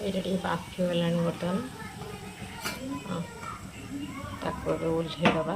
ये बाफी गला बर्तमान ताको ओल्हे दबा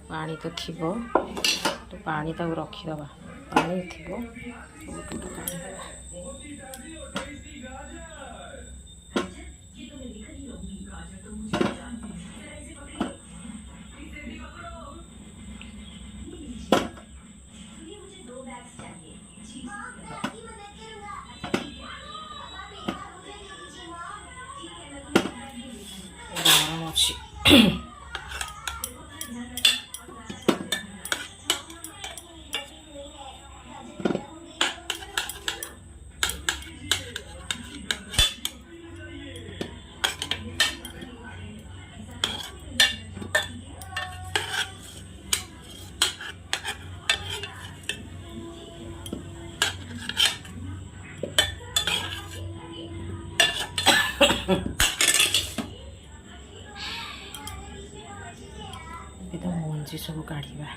पानी तो थी तो पानी तक रखीदबा पानी थी गरम अच्छी मंजी सब काढ़ा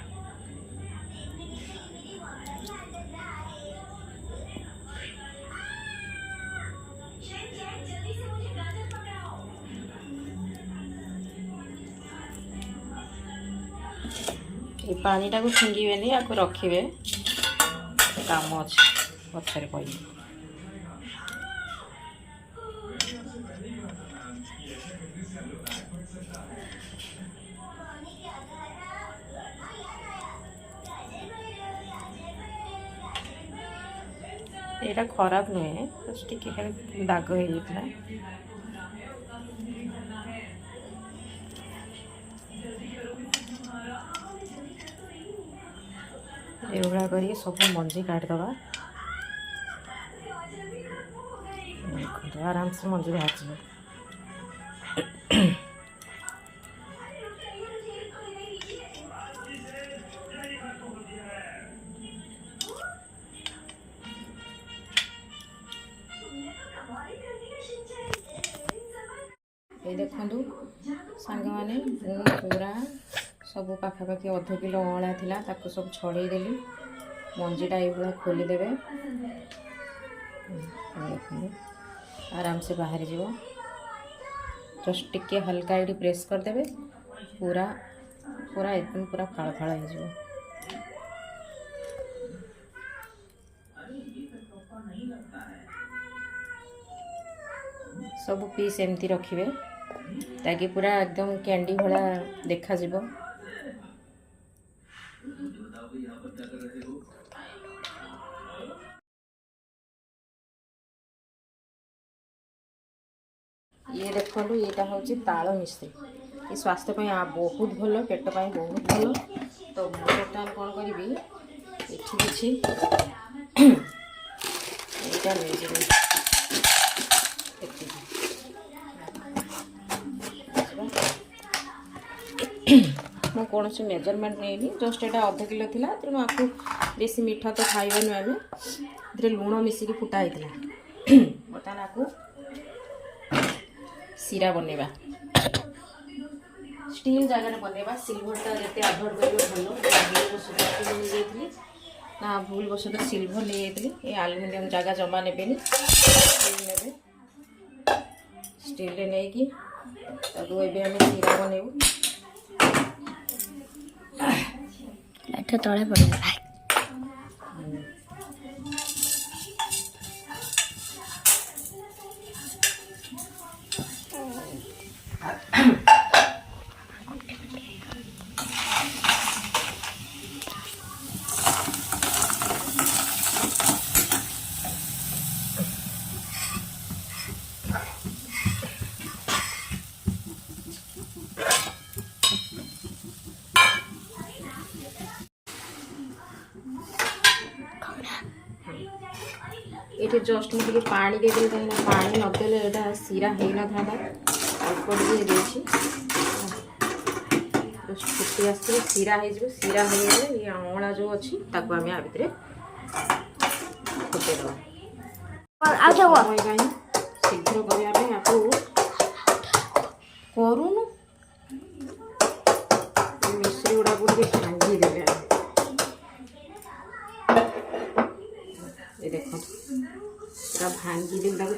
ये पानी टाक फिंगे या रखिए काम अच्छे पचर कह यहाँ खराब नुहे बस टे दाग हो जाता एगुड़ा कर सब मंजी काटदबा आराम से मंजी बाहर ये देखु सांग मैंने पूरा सब पाखापाखि अध किलो अँला थिला ताको सब छड़े देली मंजीटा ये खोलीदेवे आराम से बाहरी जीव जस्ट टिके हल्का ये प्रेस करदे पूरा पूरा एकदम पूरा फाड़ फाड़ हो सब पीस एमती रखिए ताकि पूरा एकदम कैंडी भला देखा जीवो ये देखो यहाँ हूँ ताल मिश्री ये स्वास्थ्य बहुत भल पेट पाई बहुत भल तो बर्तमान कौन करी ये मैं कौन से मेजरमेंट नहीं जस्ट यहाँ अध किलो थी तेणु आपको बेसी मीठा तो खाइबानी आम लुण मिसिकी फुटा होता बर्तमान आपको सीरा बनवा स्टील जगह बनवा सिल्भरटा जिते अभोड कर भूल ना भूल बस तो सिल्भर नहीं जाती ये आलुमिनियम जगह जमा ने स्टील नहीं कि सीरा बनैबू तले पड़ ये जस्ट मुझे पानी देदेली कहीं पानी नदेले यहाँ सीरा हो ना था अल्प टे जस्ट फुटी आस सीरा हो सीरा हो ये अँला जो अच्छी आम या भितर फुटेदवा शीघ्र करने आपको करूनु मिश्री गुड़ा को भांगी देवे ये देख पूरा भांगी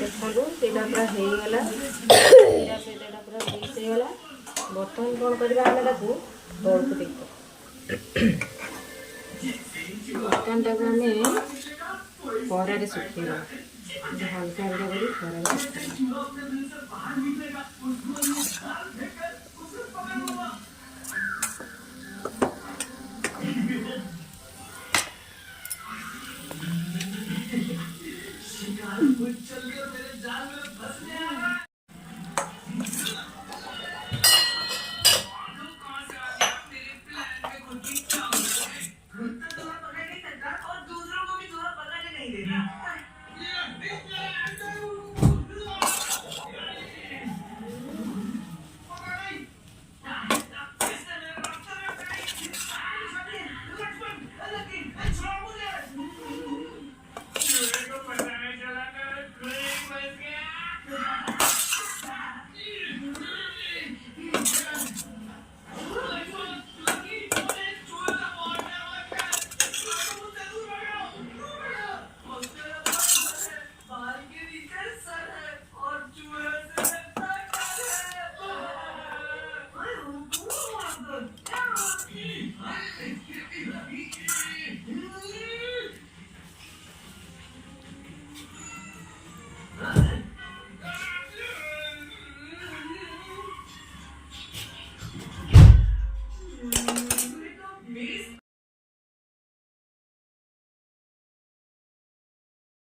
देखो ସେଇଟା ପୁରା ହେଇଗଲା ସେଇଟା ପୁରା ମିକ୍ସ ହେଇଗଲା। ବର୍ତ୍ତମାନ କ'ଣ କରିବା ଆମେ ତାକୁ ତଳକୁ ଦେଖିବା। ବର୍ତ୍ତମାନ ତାକୁ ଆମେ ଖରାରେ ଶୁଖେଇବା। ହାଲକା ହାଲକା କରି ଖରାରେ ଶୁଖେଇବା।